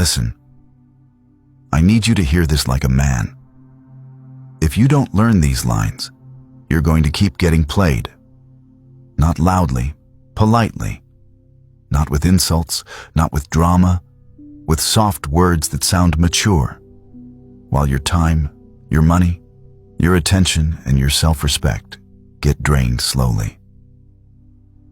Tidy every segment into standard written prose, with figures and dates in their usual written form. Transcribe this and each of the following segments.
listen. I need you to hear this like a man. If you don't learn these lines, you're going to keep getting played. Not loudly, politely. Not with insults, not with drama, with soft words that sound mature, while your time, your money, your attention, and your self-respect get drained slowly.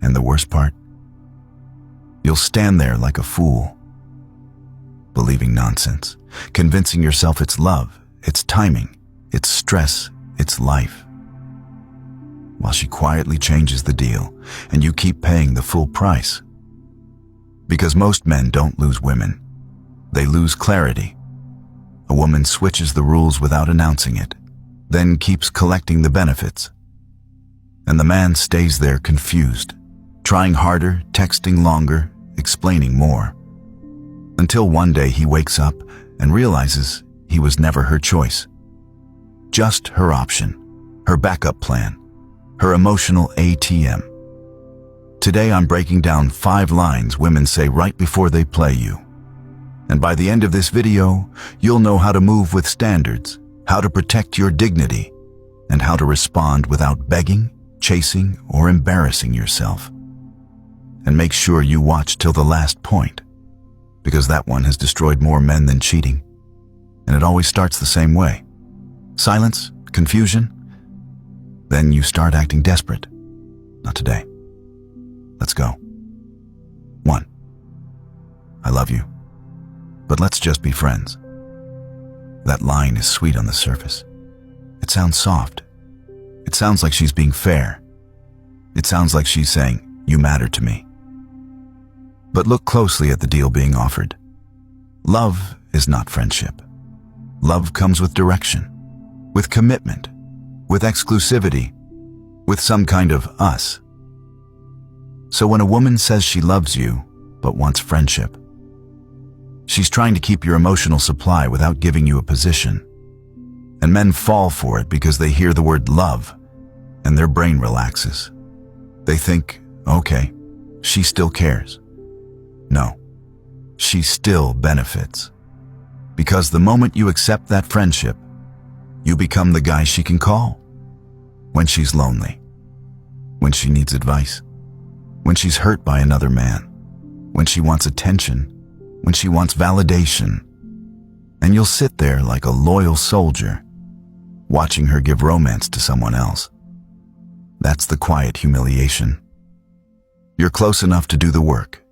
And the worst part? You'll stand there like a fool, believing nonsense, convincing yourself it's love, it's timing, it's stress, it's life, while she quietly changes the deal and you keep paying the full price. Because most men don't lose women, they lose clarity. A woman switches the rules without announcing it, then keeps collecting the benefits. And the man stays there confused, trying harder, texting longer, explaining more, until one day he wakes up and realizes he was never her choice. Just her option, her backup plan, her emotional ATM. Today I'm breaking down 5 lines women say right before they play you. And by the end of this video, you'll know how to move with standards, how to protect your dignity, and how to respond without begging, chasing, or embarrassing yourself. And make sure you watch till the last point, because that one has destroyed more men than cheating. And it always starts the same way. Silence, confusion, then you start acting desperate. Not today. Let's go. 1. I love you, but let's just be friends. That line is sweet on the surface. It sounds soft. It sounds like she's being fair. It sounds like she's saying, you matter to me. But look closely at the deal being offered. Love is not friendship. Love comes with direction, with commitment, with exclusivity, with some kind of us. So when a woman says she loves you, but wants friendship, she's trying to keep your emotional supply without giving you a position. And men fall for it because they hear the word love, and their brain relaxes. They think, okay, she still cares. No, she still benefits. Because the moment you accept that friendship, you become the guy she can call. When she's lonely, when she needs advice, when she's hurt by another man, when she wants attention, when she wants validation. And you'll sit there like a loyal soldier, watching her give romance to someone else. That's the quiet humiliation. You're close enough to do the work,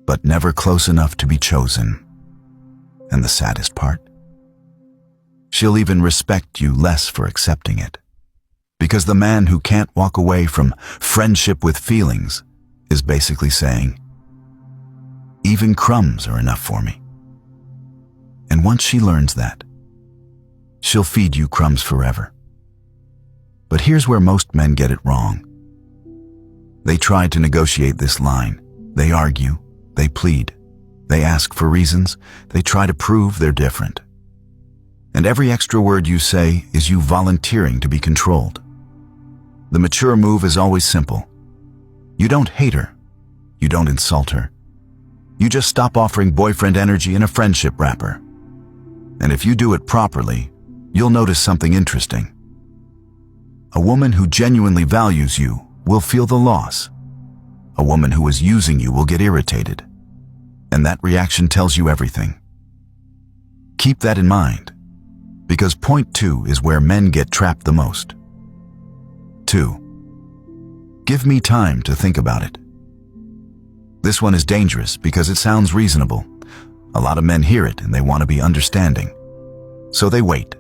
but never close enough to be chosen. And the saddest part? She'll even respect you less for accepting it. Because the man who can't walk away from friendship with feelings is basically saying, even crumbs are enough for me. And once she learns that, she'll feed you crumbs forever. But here's where most men get it wrong. They try to negotiate this line. They argue, they plead, they ask for reasons, they try to prove they're different. And every extra word you say is you volunteering to be controlled. The mature move is always simple. You don't hate her. You don't insult her. You just stop offering boyfriend energy in a friendship wrapper. And if you do it properly, you'll notice something interesting. A woman who genuinely values you will feel the loss. A woman who is using you will get irritated. And that reaction tells you everything. Keep that in mind, because point 2 is where men get trapped the most. 2. Give me time to think about it. This one is dangerous because it sounds reasonable. A lot of men hear it and they want to be understanding. So they wait,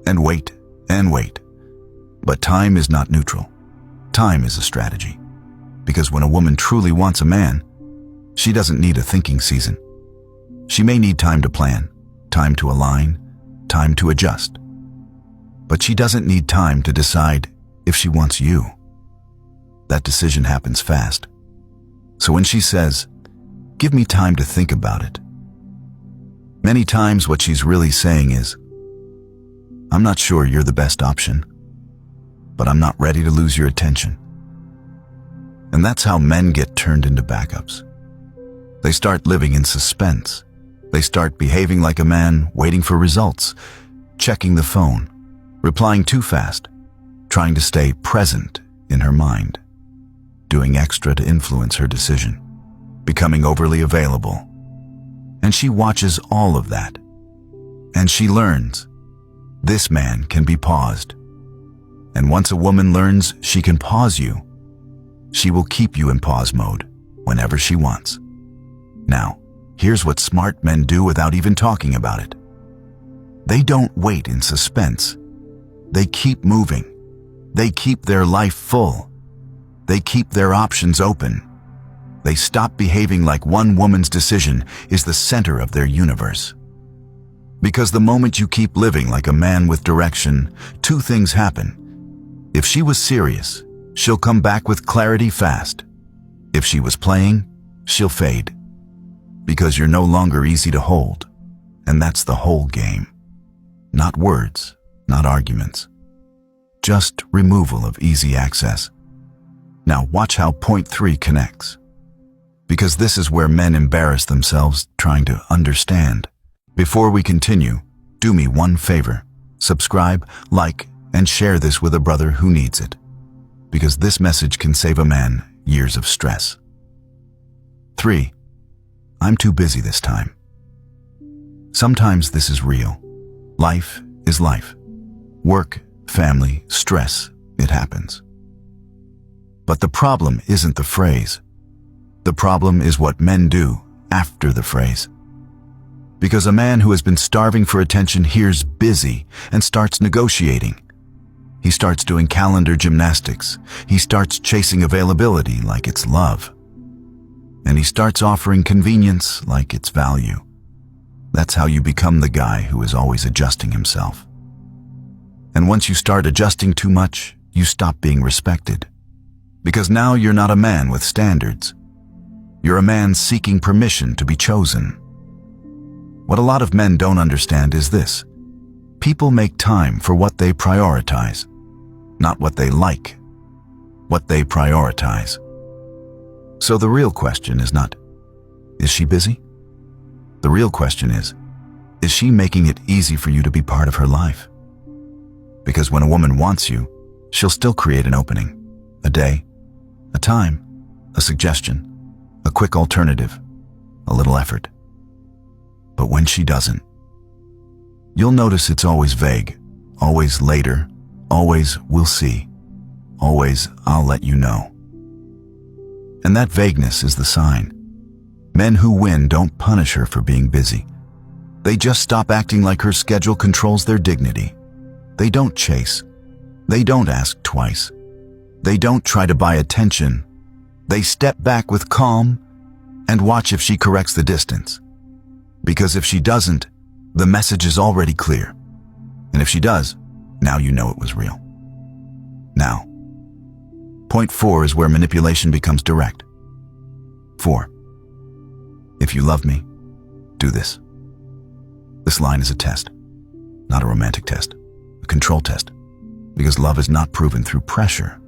and wait, and wait. But time is not neutral. Time is a strategy. Because when a woman truly wants a man, she doesn't need a thinking season. She may need time to plan, time to align, time to adjust. But she doesn't need time to decide if she wants you. That decision happens fast. So when she says, give me time to think about it, many times what she's really saying is, I'm not sure you're the best option, but I'm not ready to lose your attention. And that's how men get turned into backups. They start living in suspense, They start behaving like a man, waiting for results, checking the phone, replying too fast, trying to stay present in her mind, doing extra to influence her decision, becoming overly available. And she watches all of that. And she learns this man can be paused. And once a woman learns she can pause you, she will keep you in pause mode whenever she wants. Now, here's what smart men do without even talking about it. They don't wait in suspense. They keep moving. They keep their life full. They keep their options open. They stop behaving like one woman's decision is the center of their universe. Because the moment you keep living like a man with direction, two things happen. If she was serious, she'll come back with clarity fast. If she was playing, she'll fade. Because you're no longer easy to hold. And that's the whole game. Not words, not arguments. Just removal of easy access. Now watch how point 3 connects. Because this is where men embarrass themselves trying to understand. Before we continue, do me one favor. Subscribe, like, and share this with a brother who needs it. Because this message can save a man years of stress. 3. I'm too busy this time. Sometimes this is real. Life is life. Work, family, stress, it happens. But the problem isn't the phrase. The problem is what men do after the phrase. Because a man who has been starving for attention hears busy and starts negotiating. He starts doing calendar gymnastics. He starts chasing availability like it's love. And he starts offering convenience like it's value. That's how you become the guy who is always adjusting himself. And once you start adjusting too much, you stop being respected. Because now you're not a man with standards. You're a man seeking permission to be chosen. What a lot of men don't understand is this. People make time for what they prioritize, not what they like, what they prioritize. So the real question is not, is she busy? The real question is she making it easy for you to be part of her life? Because when a woman wants you, she'll still create an opening, a day, a time, a suggestion, a quick alternative, a little effort. But when she doesn't, you'll notice it's always vague, always later, always we'll see, always I'll let you know. And that vagueness is the sign. Men who win don't punish her for being busy. They just stop acting like her schedule controls their dignity. They don't chase. They don't ask twice. They don't try to buy attention. They step back with calm and watch if she corrects the distance. Because if she doesn't, the message is already clear. And if she does, now you know it was real. Now, point 4 is where manipulation becomes direct. 4. If you love me, do this. This line is a test, not a romantic test, a control test. Because love is not proven through pressure.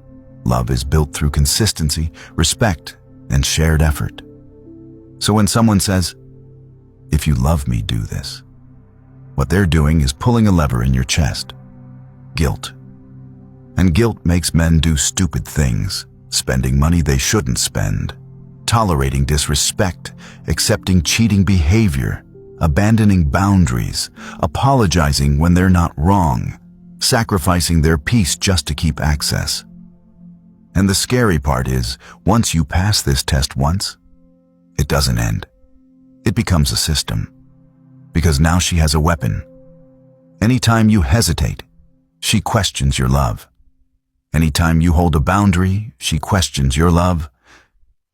Love is built through consistency, respect, and shared effort. So when someone says, if you love me, do this, what they're doing is pulling a lever in your chest. Guilt. And guilt makes men do stupid things, spending money they shouldn't spend, tolerating disrespect, accepting cheating behavior, abandoning boundaries, apologizing when they're not wrong, sacrificing their peace just to keep access. And the scary part is, once you pass this test once, it doesn't end. It becomes a system. Because now she has a weapon. Anytime you hesitate, she questions your love. Anytime you hold a boundary, she questions your love.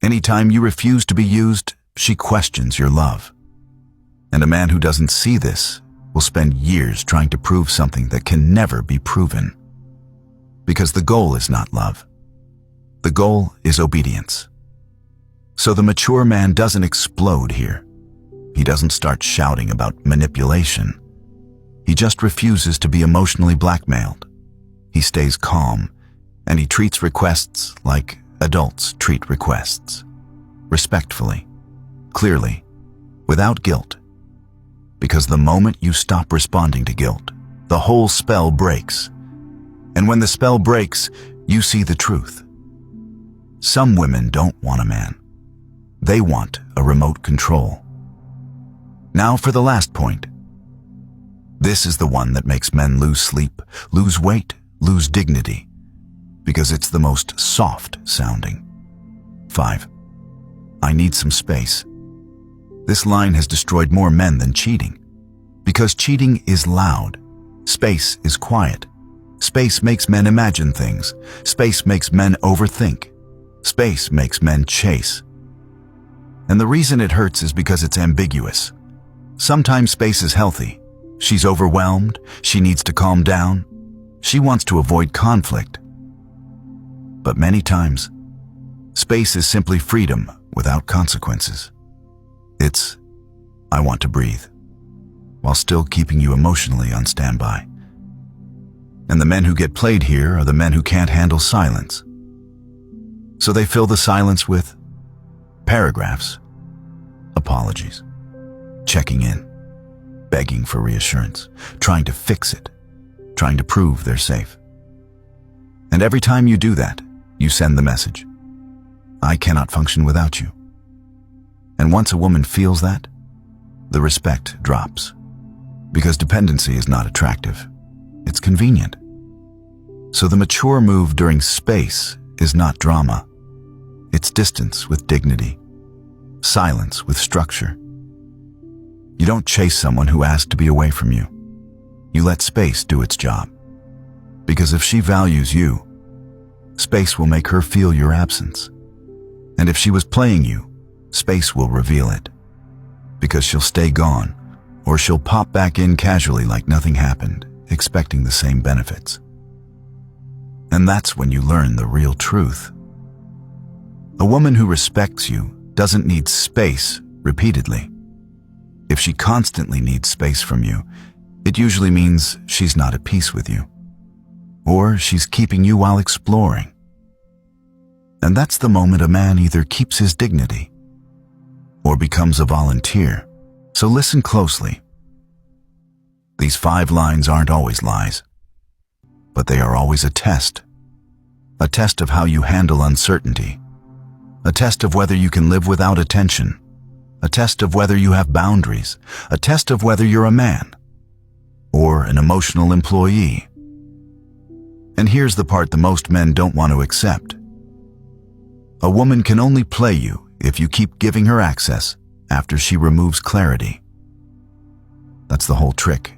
Anytime you refuse to be used, she questions your love. And a man who doesn't see this will spend years trying to prove something that can never be proven. Because the goal is not love. The goal is obedience. So the mature man doesn't explode here. He doesn't start shouting about manipulation. He just refuses to be emotionally blackmailed. He stays calm, and he treats requests like adults treat requests. Respectfully, clearly, without guilt, Because the moment you stop responding to guilt, the whole spell breaks. And when the spell breaks, you see the truth. Some women don't want a man. They want a remote control. Now for the last point. This is the one that makes men lose sleep, lose weight, lose dignity, because it's the most soft sounding. 5. I need some space. This line has destroyed more men than cheating. Because cheating is loud. Space is quiet. Space makes men imagine things. Space makes men overthink. Space makes men chase. And the reason it hurts is because it's ambiguous. Sometimes space is healthy. She's overwhelmed. She needs to calm down. She wants to avoid conflict. But many times, space is simply freedom without consequences. It's, I want to breathe, while still keeping you emotionally on standby. And the men who get played here are the men who can't handle silence. So they fill the silence with paragraphs, apologies, checking in, begging for reassurance, trying to fix it, trying to prove they're safe. And every time you do that, you send the message, I cannot function without you. And once a woman feels that, the respect drops. Because dependency is not attractive. It's convenient. So the mature move during space is not drama. It's distance with dignity, silence with structure. You don't chase someone who asked to be away from you. You let space do its job. Because if she values you, space will make her feel your absence. And if she was playing you, space will reveal it. Because she'll stay gone, or she'll pop back in casually like nothing happened, expecting the same benefits. And that's when you learn the real truth. A woman who respects you doesn't need space repeatedly. If she constantly needs space from you, it usually means she's not at peace with you. Or she's keeping you while exploring. And that's the moment a man either keeps his dignity or becomes a volunteer. So listen closely. These 5 lines aren't always lies, but they are always a test of how you handle uncertainty, a test of whether you can live without attention, a test of whether you have boundaries, a test of whether you're a man or an emotional employee. And here's the part the most men don't want to accept. A woman can only play you if you keep giving her access after she removes clarity. That's the whole trick.